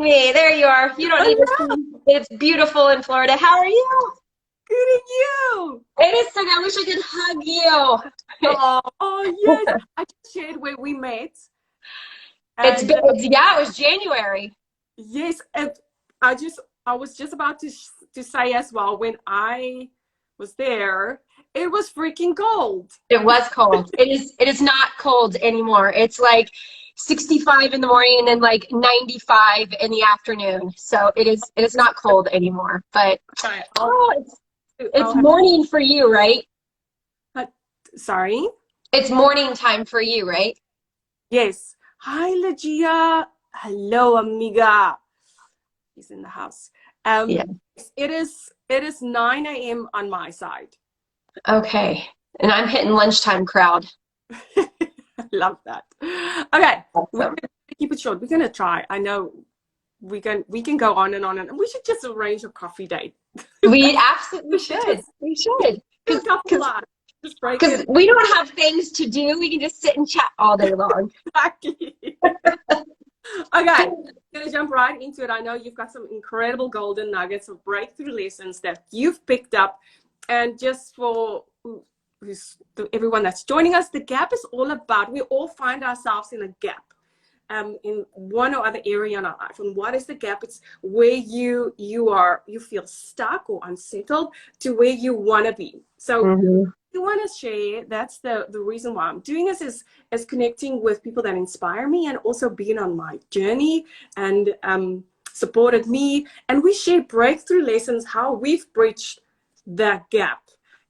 me. There you are. You don't need to see. It's beautiful in Florida. How are you? Good at you. It is so good. I wish I could hug you. Oh, yes. I just shared where we met. It's, And it's yeah, it was January. yes, and I was just about to say as well, when I was there, it was freaking cold. It was cold. It is not cold anymore. It's like 65 in the morning and then like 95 in the afternoon. So it is not cold anymore. But Okay, oh, it's I'll have, morning for you, right? uh, sorry. It's morning time for you, right? Yes. Hi, Legia. Hello, amiga. He's in the house. Yeah. It is 9 a.m. on my side. Okay. And I'm hitting lunchtime crowd. I love that. Okay, we're Awesome. gonna keep it short. We're gonna try. I know we can go on and we should just arrange a coffee date. We absolutely should. Just We should. do a Because couple because lives. Just break because it. we don't have things to do. We can just sit and chat all day long. Exactly. Okay, gonna jump right into it. I know you've got some incredible golden nuggets of breakthrough lessons that you've picked up, and just for everyone that's joining us, the gap is all about, we all find ourselves in a gap, in one or other area in our life. And what is the gap? It's where you feel stuck or unsettled to where you want to be. So Hmm. I want to share, that's the reason why I'm doing this, is connecting with people that inspire me and also being on my journey and supported me. And we share breakthrough lessons, how we've bridged that gap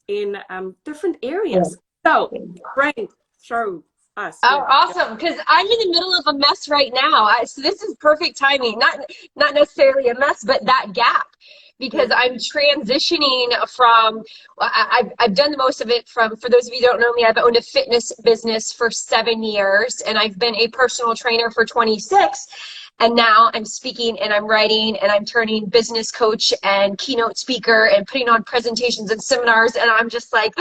in different areas. So, Brent, show us Oh, where the gap. awesome! Because I'm in the middle of a mess right now. So this is perfect timing. Not necessarily a mess, but that gap. Because Yeah. I'm transitioning from, I've done the most of it from, for those of you who don't know me, I've owned a fitness business for 7 years and I've been a personal trainer for 26. And now I'm speaking and I'm writing and I'm turning business coach and keynote speaker and putting on presentations and seminars. And I'm just like,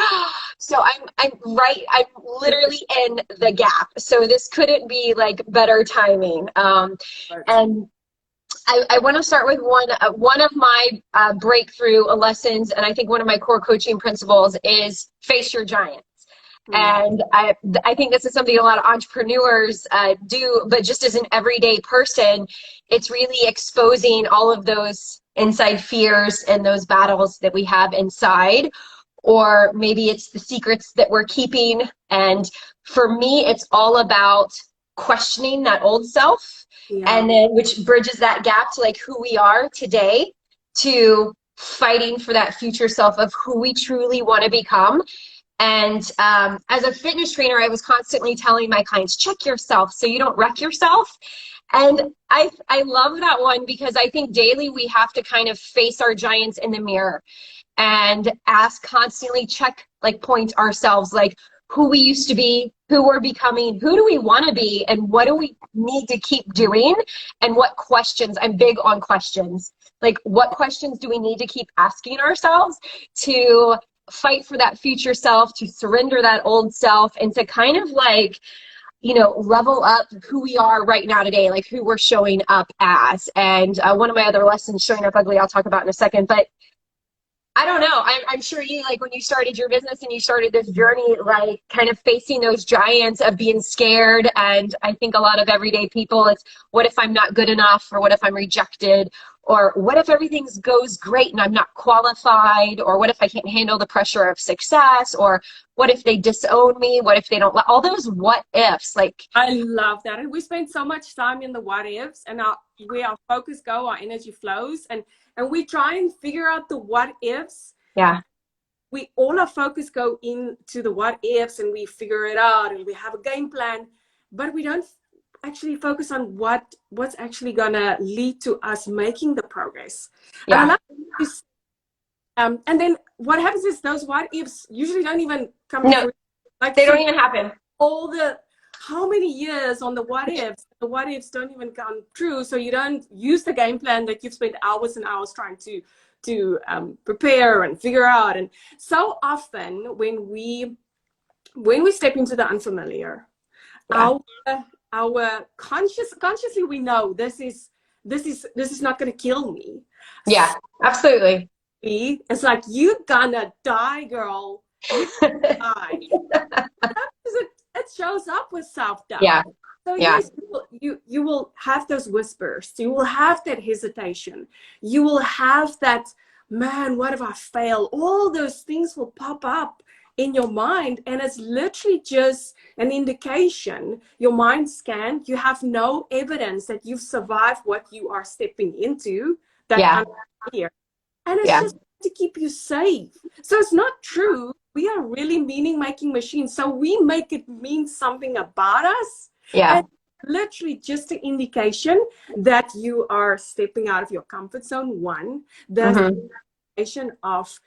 so I'm literally in the gap. So this couldn't be like better timing. And I want to start with one of my breakthrough lessons, and I think one of my core coaching principles is face your giants. Mm. And I think this is something a lot of entrepreneurs do, but just as an everyday person, it's really exposing all of those inside fears and those battles that we have inside, or maybe it's the secrets that we're keeping. And for me, it's all about questioning that old self, Yeah. and then which bridges that gap to like who we are today, to fighting for that future self of who we truly want to become. And as a fitness trainer, I was constantly telling my clients, check yourself so you don't wreck yourself. And I love that one because I think daily we have to kind of face our giants in the mirror and ask constantly, check, like point ourselves, like who we used to be, who we're becoming, who do we want to be, and what do we need to keep doing, and what questions. I'm big on questions. Like, what questions do we need to keep asking ourselves to fight for that future self, to surrender that old self, and to kind of like, level up who we are right now today, like who we're showing up as. And one of my other lessons, showing up ugly, I'll talk about in a second. But I don't know. I'm sure you, like, when you started your business and you started this journey, like kind of facing those giants of being scared. And I think a lot of everyday people, it's what if I'm not good enough, or what if I'm rejected, or what if everything goes great and I'm not qualified, or what if I can't handle the pressure of success, or what if they disown me? What if they don't, all those what ifs, like, I love that. And we spend so much time in the what ifs, and where our focus go, our energy flows, and we try and figure out the what ifs. yeah, We all our focus go into the what ifs, and we figure it out and we have a game plan, but we don't actually focus on what's actually gonna lead to us making the progress. And I yeah, love this. And then what happens is those what ifs usually don't even come no, through. Like they don't so even happen. all the how many years on the what ifs don't even come true, so you don't use the game plan that you've spent hours and hours trying to prepare and figure out. And so often when we step into the unfamiliar, Yeah, our consciously we know this is this is not going to kill me. Yeah, absolutely. It's like, you're gonna die, girl. You're gonna die. It shows up with self-doubt. Yeah. So Yeah. yes, you will have those whispers. You will have that hesitation. You will have that, man, what if I fail? All those things will pop up in your mind, and it's literally just an indication. Your mind scan, you have no evidence that you've survived what you are stepping into, that fear. And it's just to keep you safe. So it's not true. We are really meaning-making machines. So we make it mean something about us. Yeah. And literally just an indication that you are stepping out of your comfort zone. One, there's an indication of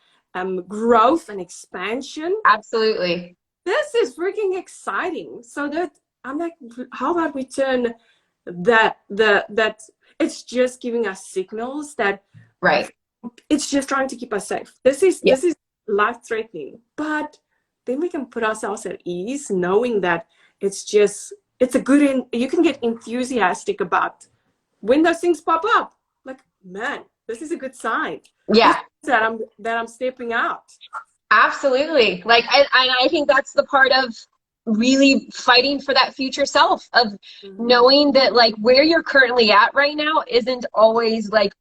growth and expansion. Absolutely. This is freaking exciting. So that I'm like, how about we turn that it's just giving us signals that it's just trying to keep us safe. This is life-threatening, but then we can put ourselves at ease, knowing that it's a good, you can get enthusiastic about when those things pop up. Like, man, this is a good sign. Yeah. That I'm stepping out. Absolutely. Like, I think that's the part of really fighting for that future self, of knowing that like where you're currently at right now isn't always like,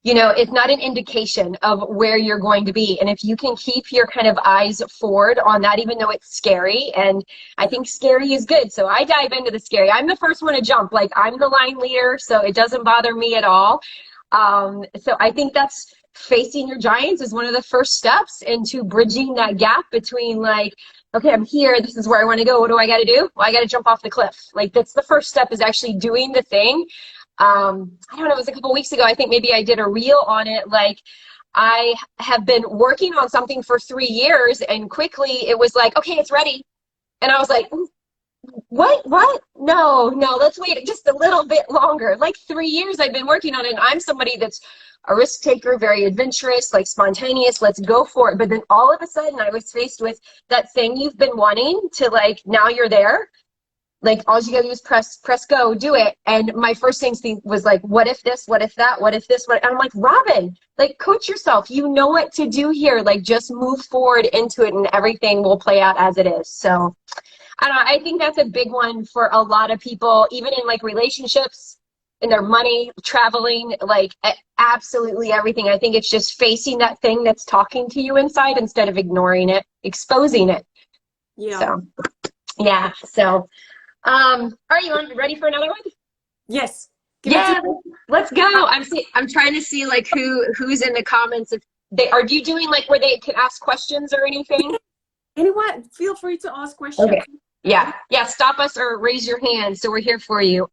you know, it's not an indication of where you're going to be. And if you can keep your kind of eyes forward on that, even though it's scary, and I think scary is good. So I dive into the scary. I'm the first one to jump. Like, I'm the line leader, so it doesn't bother me at all. So I think that's facing your giants is one of the first steps into bridging that gap between like, okay, I'm here, this is where I want to go. What do I got to do? Well, I got to jump off the cliff. Like, that's the first step, is actually doing the thing. I don't know, it was a couple weeks ago, I think maybe I did a reel on it. Like, I have been working on something for 3 years, and quickly it was like, okay, it's ready. And I was like, what? No, let's wait just a little bit longer. Like, 3 years I've been working on it, and I'm somebody that's a risk taker, very adventurous, like spontaneous, let's go for it. But then all of a sudden I was faced with that thing you've been wanting to, like, now you're there. Like, all you gotta do is press go, do it. And my first instinct was like, what if this, what if that, what if this, what? And I'm like, Robin, like, coach yourself. You know what to do here. Like, just move forward into it, and everything will play out as it is. So I don't know, I think that's a big one for a lot of people, even in like relationships, in their money, traveling, like absolutely everything. I think it's just facing that thing that's talking to you inside instead of ignoring it, exposing it. Yeah. So, yeah. So, all right, you ready for another one? Yes. Yeah, let's go. I'm trying to see like who's in the comments. If are you doing like where they can ask questions or anything? Anyone, feel free to ask questions. Okay. Yeah. Stop us or raise your hand. So we're here for you.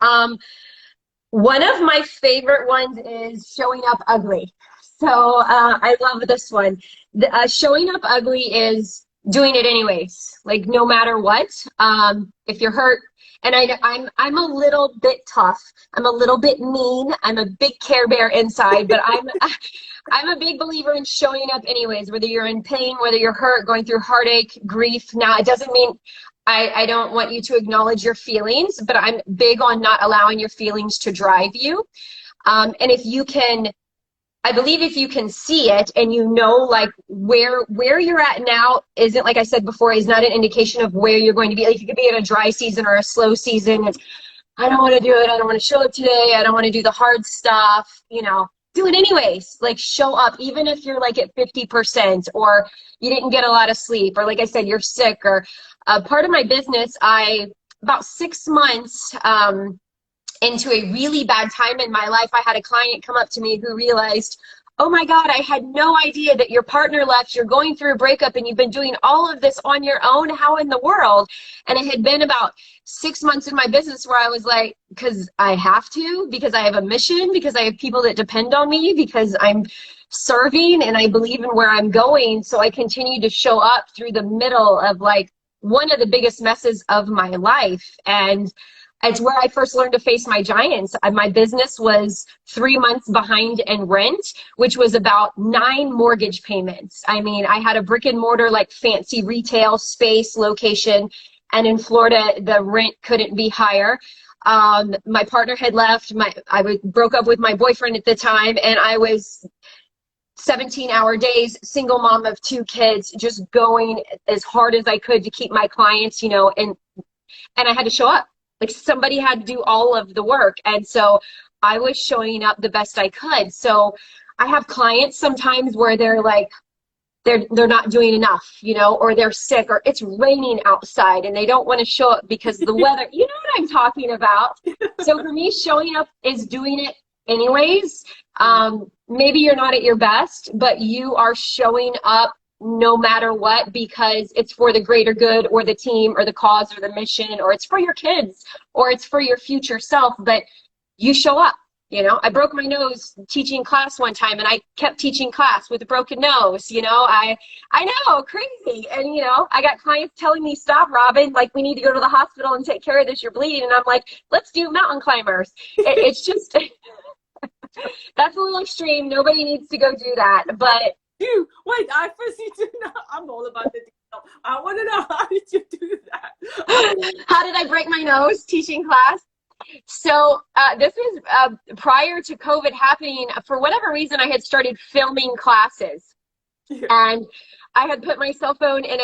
One of my favorite ones is showing up ugly. So I love this one. Showing up ugly is doing it anyways, like no matter what. If you're hurt, and I'm a little bit tough. I'm a little bit mean. I'm a big Care Bear inside, but I'm a big believer in showing up anyways, whether you're in pain, whether you're hurt, going through heartache, grief. Now, it doesn't mean I don't want you to acknowledge your feelings, but I'm big on not allowing your feelings to drive you. And if you can, I believe if you can see it and you know like where you're at now isn't, like I said before, is not an indication of where you're going to be. Like, you could be in a dry season or a slow season. It's, I don't want to do it. I don't want to show up today. I don't want to do the hard stuff, you know. Do it anyways. Like, show up, even if you're like at 50% or you didn't get a lot of sleep, or like I said, you're sick. Or part of my business, about 6 months into a really bad time in my life, I had a client come up to me who realized, oh my God, I had no idea that your partner left, you're going through a breakup, and you've been doing all of this on your own. How in the world? And it had been about 6 months in my business where I was like, because I have to, because I have a mission, because I have people that depend on me, because I'm serving and I believe in where I'm going. So I continue to show up through the middle of like one of the biggest messes of my life. And it's where I first learned to face my giants. My business was 3 months behind in rent, which was about 9 mortgage payments. I mean, I had a brick and mortar, like fancy retail space location, and in Florida, the rent couldn't be higher. My partner had left. Broke up with my boyfriend at the time, and I was 17-hour days, single mom of 2 kids, just going as hard as I could to keep my clients, you know, and I had to show up. Like, somebody had to do all of the work. And so I was showing up the best I could. So I have clients sometimes where they're like, they're not doing enough, you know, or they're sick, or it's raining outside and they don't want to show up because the weather, you know what I'm talking about. So for me, showing up is doing it anyways. Maybe you're not at your best, but you are showing up no matter what, because it's for the greater good, or the team, or the cause, or the mission, or it's for your kids, or it's for your future self. But you show up. You know, I broke my nose teaching class one time, and I kept teaching class with a broken nose. You know, I know, crazy. And, you know, I got clients telling me, stop, Robin, like, we need to go to the hospital and take care of this, you're bleeding. And I'm like, let's do mountain climbers. It's just, that's a little extreme. Nobody needs to go do that. But wait, I first need to know. I'm all about the detail. I want to know, how did you do that? How did I break my nose teaching class? So this was prior to COVID happening. For whatever reason, I had started filming classes. Yeah. And I had put my cell phone in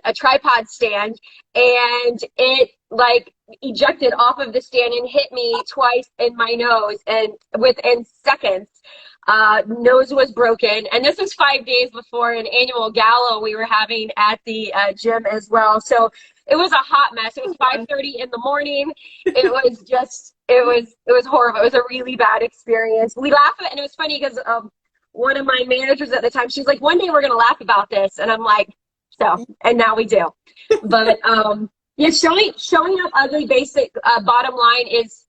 a tripod stand, and it like ejected off of the stand and hit me twice in my nose, and within seconds, nose was broken. And this was 5 days before an annual gala we were having at the gym as well. So it was a hot mess. It was 5:30 in the morning. It was just, it was horrible. It was a really bad experience. We laugh at it, and it was funny because one of my managers at the time, she's like, one day we're going to laugh about this. And I'm like, so, and now we do. But yeah, showing up ugly, basic bottom line is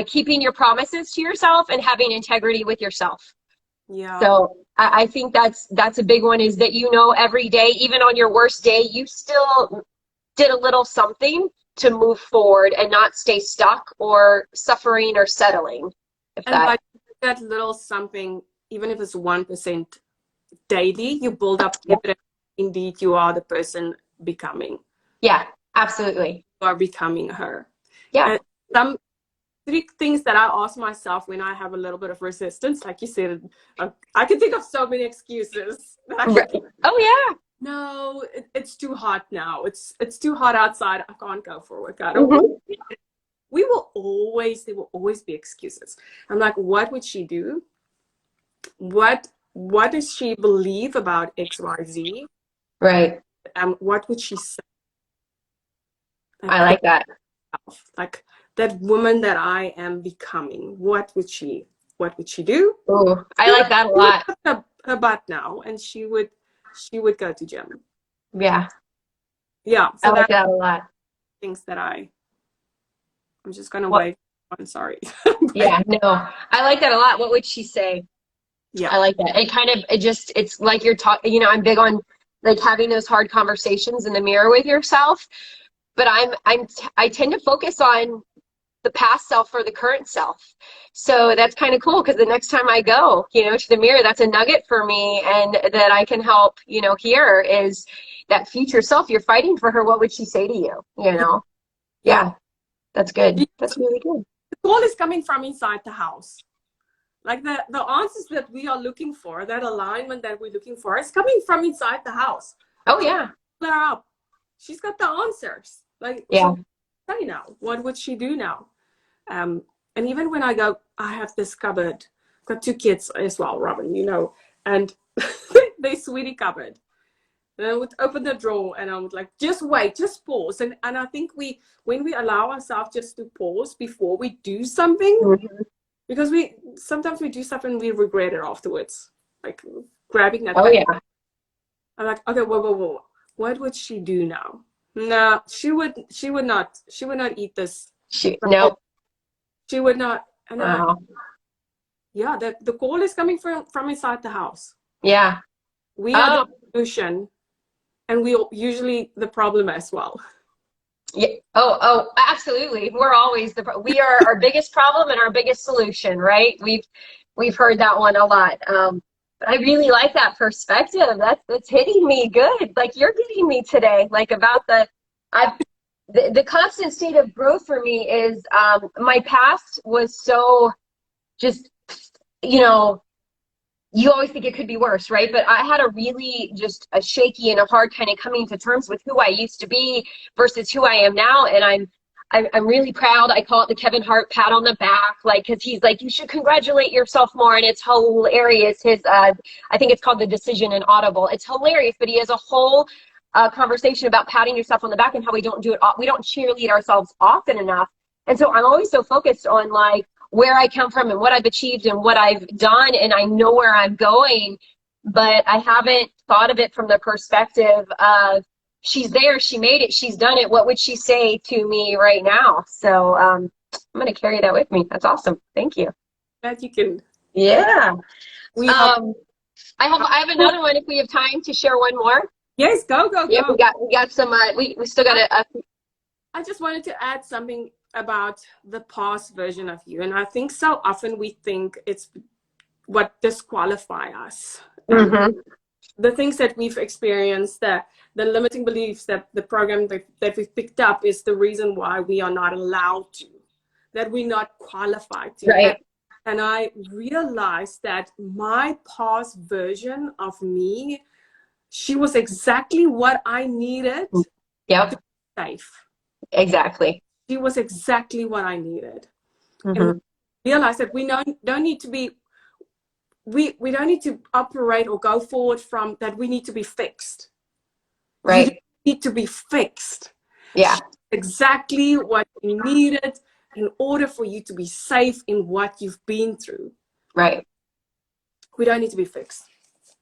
keeping your promises to yourself and having integrity with yourself. Yeah. So I think that's a big one, is that, you know, every day, even on your worst day, you still did a little something to move forward and not stay stuck or suffering or settling. And by that little something, even if it's 1% daily, you build up evidence. Indeed, you are the person becoming. Yeah, absolutely. You are becoming her. Yeah. And some 3 things that I ask myself when I have a little bit of resistance, like you said, I can think of so many excuses. Oh yeah. No, it's too hot now. It's too hot outside. I can't go for a workout. There will always be excuses. I'm like, what would she do? What does she believe about XYZ? Right. What would she say? I like that. Like, that woman that I am becoming, what would she do? Oh, I like that a lot. Her butt now, and she would go to gym. Yeah. Yeah. So I like that a lot. Things that I'm just gonna wait. I'm sorry. Yeah, no, I like that a lot. What would she say? Yeah, I like that. It's like you're talking, you know, I'm big on like having those hard conversations in the mirror with yourself, but I tend to focus on the past self or the current self. So that's kind of cool, because the next time I go, you know, to the mirror, that's a nugget for me, and that I can help, you know, hear is that future self. You're fighting for her. What would she say to you? You know? Yeah, that's good. That's really good. The call is coming from inside the house. Like the answers that we are looking for, that alignment that we're looking for, is coming from inside the house. Oh yeah. Clear up. She's got the answers. Like, yeah. Say now, what would she do now? And even when I have this cupboard. I've got 2 kids as well, Robin, you know, and they sweetie cupboard. And I would open the drawer and I would like, just wait, just pause. And I think when we allow ourselves just to pause before we do something, because sometimes we do stuff and we regret it afterwards, like grabbing that. Oh yeah. I'm like, okay, whoa. What would she do now? No, she would not eat this. No. She would not. And wow. Yeah, the call is coming from inside the house. Yeah. We are the solution, and we are usually the problem as well. Yeah. Oh, absolutely. We're always we are our biggest problem and our biggest solution, right? We've heard that one a lot. But I really like that perspective. That's hitting me good. Like you're getting me today. Like about the constant state of growth for me is my past was so just, you know, you always think it could be worse, right? But I had a really just a shaky and a hard kind of coming to terms with who I used to be versus who I am now. And I'm really proud. I call it the Kevin Hart pat on the back, like, because he's like, you should congratulate yourself more. And it's hilarious. His, I think it's called The Decision in Audible. It's hilarious, but he has a whole conversation about patting yourself on the back and how we don't do it. We don't cheerlead ourselves often enough. And so I'm always so focused on like where I come from and what I've achieved and what I've done. And I know where I'm going, but I haven't thought of it from the perspective of, she's there, she made it, she's done it. What would she say to me right now? So I'm going to carry that with me. That's awesome. Thank you. That you can. Yeah. I have another one if we have time to share one more. Yes, go. Yeah, we got some, we still got I just wanted to add something about the past version of you. And I think so often we think it's what disqualify us. Mm-hmm. The things that we've experienced, the limiting beliefs, that the program that we've picked up is the reason why we are not allowed to, that we're not qualified to. Right. And I realized that my past version of me, she was exactly what I needed to be safe. Exactly. She was exactly what I needed. Mm-hmm. And realized that we don't need to be, we don't need to operate or go forward from that. We need to be fixed. Right. You need to be fixed. Yeah. Exactly what you needed in order for you to be safe in what you've been through. Right. We don't need to be fixed.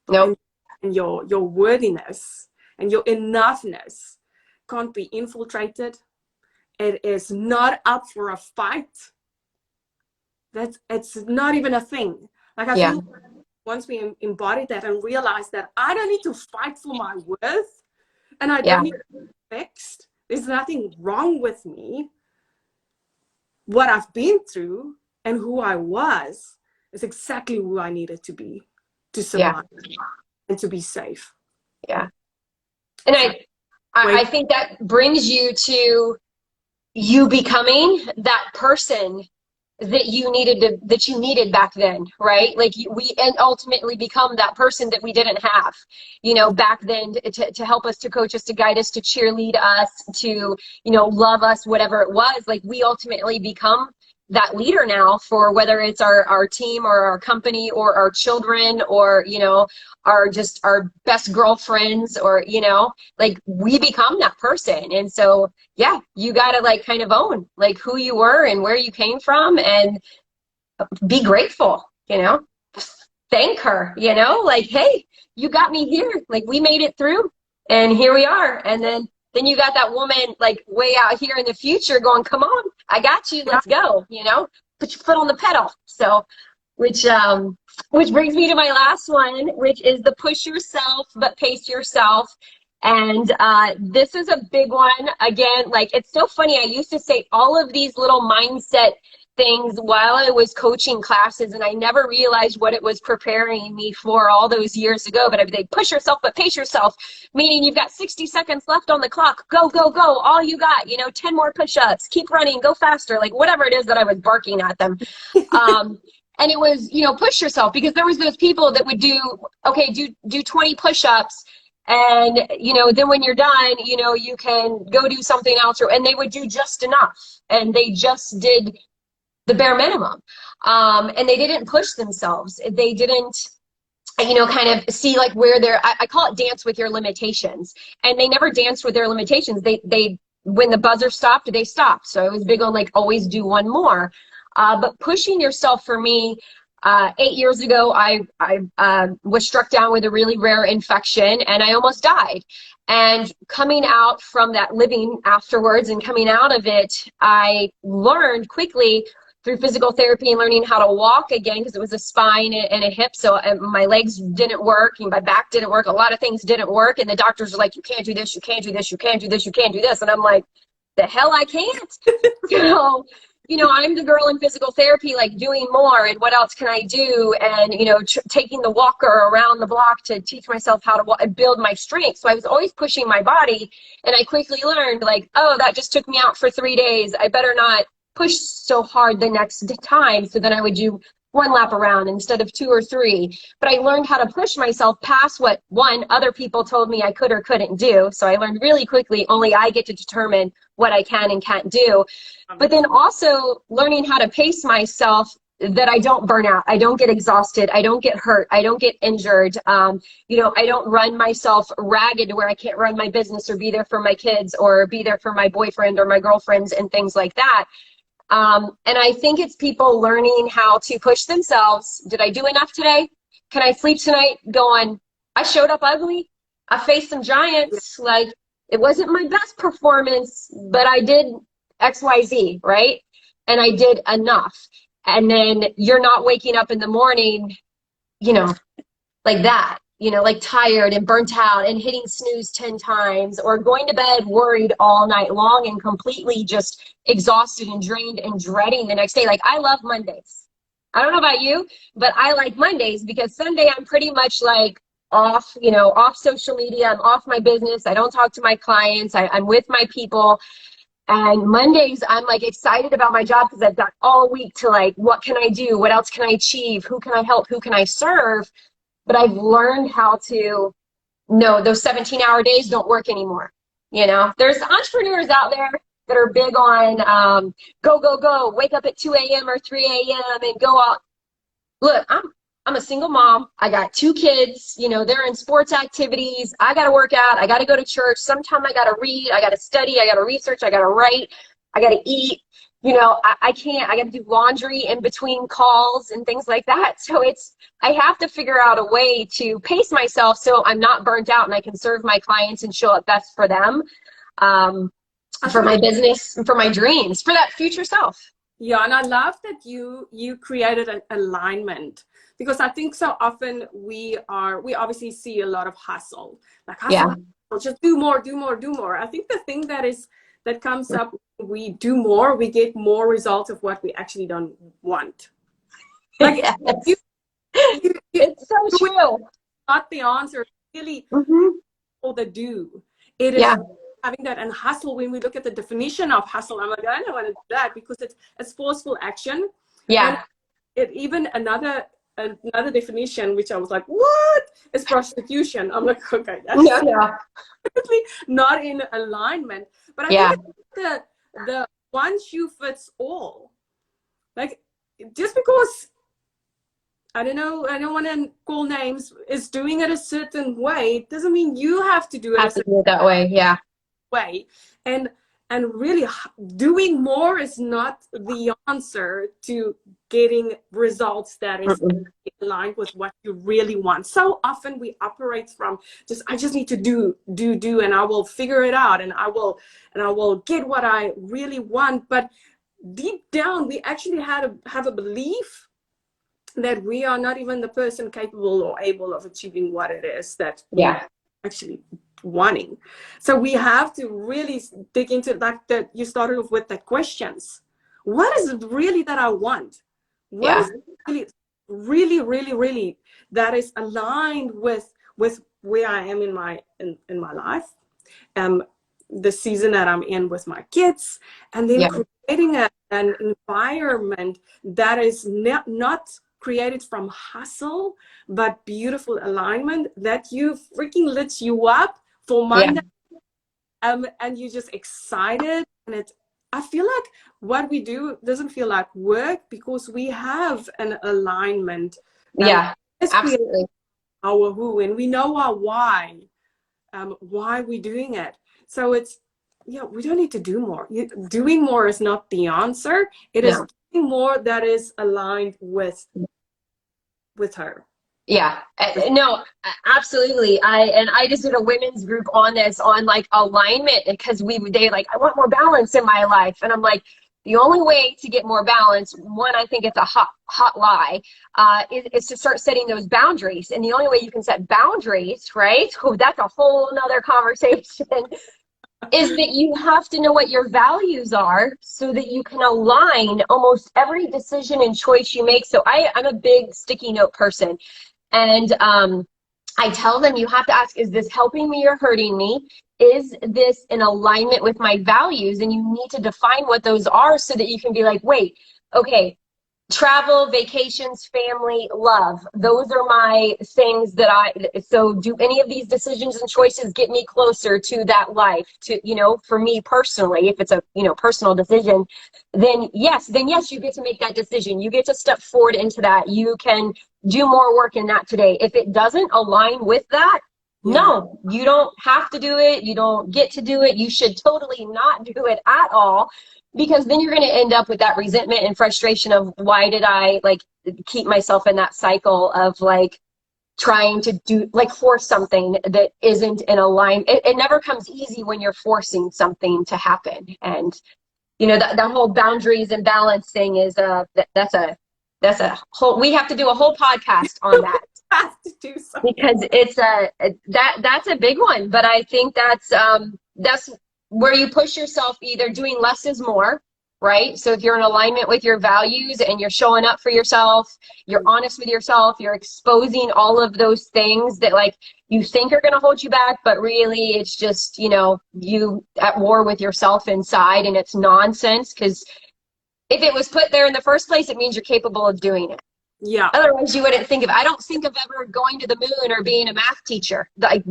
No. And your worthiness and your enoughness can't be infiltrated. It is not up for a fight. It's not even a thing. Like I feel once we embody that and realize that I don't need to fight for my worth and I don't need to be fixed. There's nothing wrong with me. What I've been through and who I was is exactly who I needed to be to survive and to be safe. Yeah. And I think that brings you to you becoming that person that you needed back then, right? Like we and ultimately become that person that we didn't have, you know, back then to help us, to coach us, to guide us, to cheerlead us, to, you know, love us, whatever it was. Like we ultimately become that leader now for whether it's our team or our company or our children or, you know, our best girlfriends or, you know, like we become that person. And so, yeah, you got to like kind of own like who you were and where you came from and be grateful, you know, thank her, you know, like, hey, you got me here. Like we made it through and here we are. And then you got that woman like way out here in the future going, come on, I got you. Let's go. You know, put your foot on the pedal. So, which brings me to my last one, which is the push yourself, but pace yourself. And this is a big one. Again, like it's so funny. I used to say all of these little mindset things while I was coaching classes, and I never realized what it was preparing me for all those years ago. But I'd be like, push yourself, but pace yourself, meaning you've got 60 seconds left on the clock. Go, go, go. All you got, you know, 10 more push-ups, keep running, go faster, like whatever it is that I was barking at them. And it was, you know, push yourself, because there was those people that would do 20 push-ups. And, you know, then when you're done, you know, you can go do something else, and they would do just enough. And they just did the bare minimum. And they didn't push themselves. They didn't, you know, kind of see like where I call it dance with your limitations. And they never danced with their limitations. They when the buzzer stopped, they stopped. So I was big on like always do one more. But pushing yourself for me, 8 years ago, I was struck down with a really rare infection and I almost died. And coming out from that, living afterwards and coming out of it, I learned quickly through physical therapy and learning how to walk again, because it was a spine and a hip. So my legs didn't work and my back didn't work. A lot of things didn't work. And the doctors were like, you can't do this, you can't do this, you can't do this, you can't do this. And I'm like, the hell I can't. you know, I'm the girl in physical therapy, like doing more and what else can I do? And, you know, taking the walker around the block to teach myself how to and build my strength. So I was always pushing my body, and I quickly learned like, oh, that just took me out for 3 days. I better not push so hard the next time. So then I would do 1 lap around instead of 2 or 3. But I learned how to push myself past what other people told me I could or couldn't do. So I learned really quickly, only I get to determine what I can and can't do. But then also learning how to pace myself, that I don't burn out, I don't get exhausted, I don't get hurt, I don't get injured. You know, I don't run myself ragged to where I can't run my business or be there for my kids or be there for my boyfriend or my girlfriends and things like that. And I think it's people learning how to push themselves. Did I do enough today? Can I sleep tonight? Going, I showed up ugly. I faced some giants. Like, it wasn't my best performance, but I did XYZ, right? And I did enough. And then you're not waking up in the morning, you know, like that, you know, like tired and burnt out and hitting snooze 10 times, or going to bed worried all night long and completely just exhausted and drained and dreading the next day. Like, I love Mondays. I don't know about you, but I like Mondays because Sunday I'm pretty much like off, you know, off social media. I'm off my business. I don't talk to my clients. I'm with my people. And Mondays, I'm like excited about my job because I've got all week to like, what can I do? What else can I achieve? Who can I help? Who can I serve? But I've learned how to know those 17-hour days don't work anymore. You know, there's entrepreneurs out there that are big on go, go, go, wake up at 2 a.m. or 3 a.m. and go out. Look, I'm a single mom. I got 2 kids, you know, they're in sports activities. I got to work out. I got to go to church. Sometimes I got to read. I got to study. I got to research. I got to write. I got to eat. You know, I can't, I got to do laundry in between calls and things like that. So I have to figure out a way to pace myself so I'm not burnt out and I can serve my clients and show up best for them, for my business, for my dreams, for that future self. Yeah, and I love that you created an alignment, because I think so often we obviously see a lot of hustle, like hustle, just do more, do more, do more. I think the thing that comes up, we do more, we get more results of what we actually don't want. Like, Yes. It's so true. Not the answer, really, all the do. It is having that. And hustle, when we look at the definition of hustle, I'm like, I don't want to do that, because it's forceful action. Yeah. And it even another definition, which I was like, what is prostitution? I'm like, okay, that's definitely not in alignment. But I think the one shoe fits all. Like, just because, I don't know, I don't want to call names, is doing it a certain way doesn't mean you have to do it that way. Yeah. Way. And really, doing more is not the answer to getting results that is aligned with what you really want. So often we operate from I just need to do, and I will figure it out, and I will get what I really want. But deep down, we actually have a belief that we are not even the person capable or able of achieving what it is that we actually wanting. So we have to really dig into that you started off with, the questions. What is it really that I want? What is it really that is aligned with where I am in my life, the season that I'm in with my kids, and then creating an environment that is not created from hustle, but beautiful alignment that you freaking lifts you up for Monday, and you're just excited. And I feel like what we do doesn't feel like work, because we have an alignment. Absolutely. Our who, and we know our why we're doing it. So it's, we don't need to do more. Doing more is not the answer. It is doing more that is aligned with her. Yeah, no, absolutely. I just did a women's group on this, on like alignment, because they like, I want more balance in my life. And I'm like, the only way to get more balance, one, I think it's a hot lie, is to start setting those boundaries. And the only way you can set boundaries, right? Oh, that's a whole nother conversation. is that you have to know what your values are so that you can align almost every decision and choice you make. So I'm a big sticky note person. And I tell them, you have to ask, is this helping me or hurting me? Is this in alignment with my values? And you need to define what those are so that you can be like, wait, okay, travel, vacations, family, love. Those are my things that so do any of these decisions and choices get me closer to that life, to, for me personally, if it's a, personal decision, then yes, you get to make that decision. You get to step forward into that. You can do more work in that today. If it doesn't align with that, no, you don't have to do it. You don't get to do it. You should totally not do it at all, because then you're going to end up with that resentment and frustration of, why did I keep myself in that cycle of trying to do, force something that isn't in alignment. It never comes easy when you're forcing something to happen. And that whole boundaries and balance thing is that's a whole, we have to do a whole podcast on that. Have to do something. Because it's that's a big one. But I think that's where you push yourself. Either doing less is more, right? So if you're in alignment with your values and you're showing up for yourself, you're honest with yourself, you're exposing all of those things that you think are going to hold you back, but really it's just, you at war with yourself inside, and it's nonsense. Because if it was put there in the first place, it means you're capable of doing it. Yeah. Otherwise, you wouldn't think of. I don't think of ever going to the moon or being a math teacher. That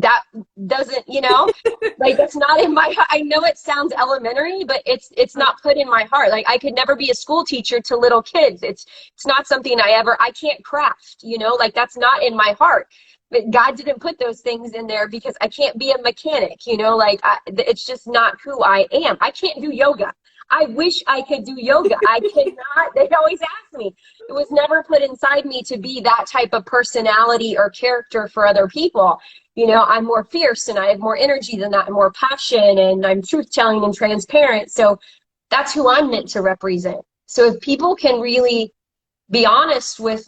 doesn't, that's not in my. I know it sounds elementary, but it's not put in my heart. I could never be a school teacher to little kids. It's not something I can't craft. That's not in my heart. But God didn't put those things in there because I can't be a mechanic. It's just not who I am. I can't do yoga. I wish I could do yoga. I cannot. They always ask me. It was never put inside me to be that type of personality or character for other people. I'm more fierce and I have more energy than that, and more passion, and I'm truth-telling and transparent. So that's who I'm meant to represent. So if people can really be honest with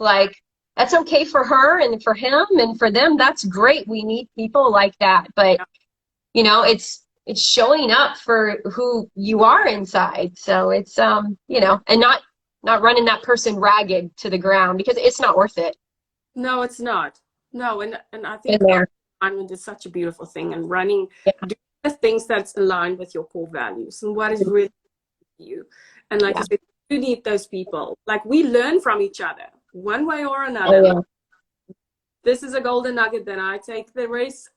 that's okay for her and for him and for them, that's great. We need people like that. But, it's showing up for who you are inside. So it's, and not running that person ragged to the ground, because it's not worth it. No, it's not. No. And I think alignment is such a beautiful thing, and doing the things that's aligned with your core values and what is really you. And I said, you need those people. We learn from each other one way or another. Oh, yeah. This is a golden nugget, then I take the rest,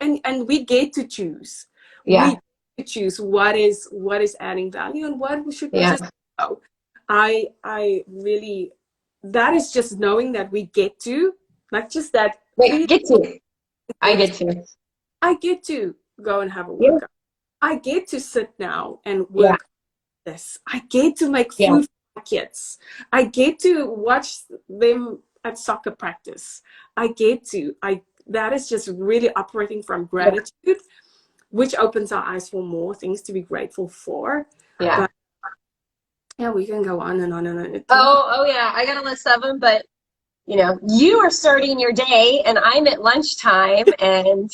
and we get to choose. Yeah. We get to choose what is adding value and what we should just go. I really, that is just knowing that we get to, not just that. I get to go and have a workout. Yeah. I get to sit now and work this. I get to make food for my kids. I get to watch them at soccer practice. That is just really operating from gratitude, which opens our eyes for more things to be grateful for. Yeah. But, we can go on and on and on. Oh yeah, I got a list of them, but you are starting your day and I'm at lunchtime, and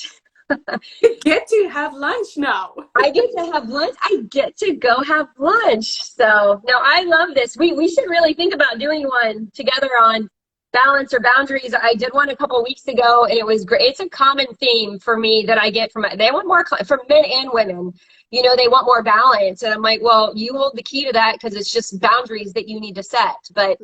you get to have lunch now. I get to have lunch. I get to go have lunch. So no, I love this. We should really think about doing one together on balance or boundaries. I did one a couple of weeks ago, and it was great. It's a common theme for me that I get they want more from men and women. They want more balance, and I'm like, well, you hold the key to that, because it's just boundaries that you need to set. But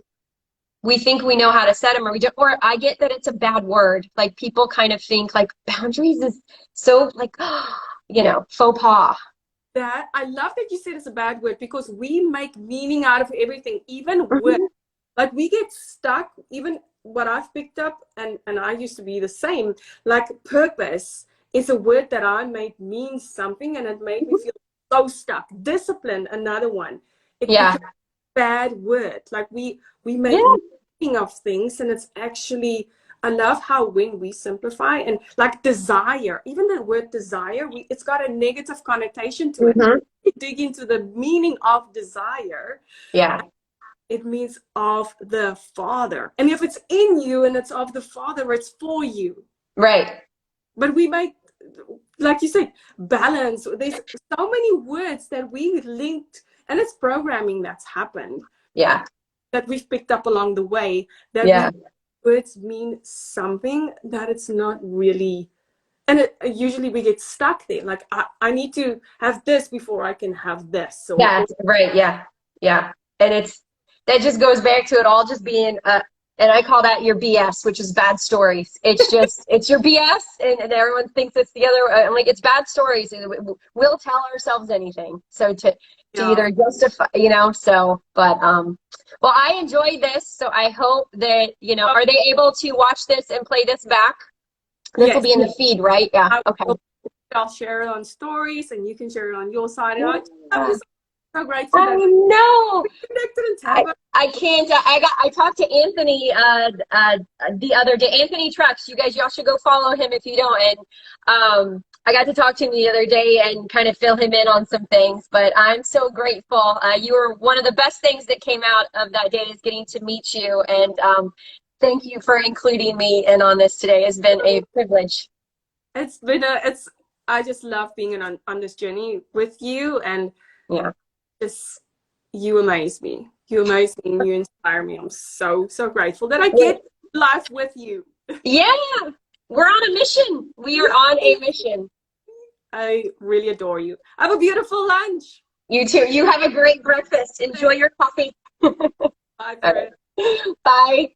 we think we know how to set them, or we don't. Or I get that it's a bad word. People kind of think boundaries is so faux pas. That I love that you said it's a bad word, because we make meaning out of everything, even with. We get stuck, even what I've picked up, and I used to be the same, purpose is a word that I made mean something, and it made me feel so stuck. Discipline, another one. It becomes a bad word. We make meaning of things, and it's actually, I love how when we simplify, and desire, even the word desire, it's got a negative connotation to it. We dig into the meaning of desire. Yeah. It means of the Father. And if it's in you and it's of the Father, it's for you. Right. But we make like you said, balance. There's so many words that we linked, and it's programming that's happened. Yeah. That we've picked up along the way. That Yeah. words mean something that it's not really. And usually we get stuck there. Like, I need to have this before I can have this. So, Yeah, right. Yeah. Yeah. And that just goes back to it all just being, and I call that your BS, which is bad stories. It's just, it's your BS, and everyone thinks it's the other. I'm like, it's bad stories. We'll tell ourselves anything. So to either justify, so, but, well, I enjoyed this. So I hope that, are they able to watch this and play this back? This will be in the feed, right? Yeah. Okay. I'll share it on stories, and you can share it on your side. And Yeah. I'm so grateful. I know. Connected in Tampa. I can't. I talked to Anthony the other day. Anthony Trucks. Y'all should go follow him if you don't. And I got to talk to him the other day and kind of fill him in on some things. But I'm so grateful. You were one of the best things that came out of that day is getting to meet you. And thank you for including me in on this today. It's been a privilege. I just love being on this journey with you, and yeah, just you amaze me. You amaze me and you inspire me. I'm so grateful that I get life with you. Yeah, we're on a mission. We are on a mission. I really adore you. Have a beautiful lunch. You too. You have a great breakfast. Enjoy your coffee. Bye, Fred. Bye.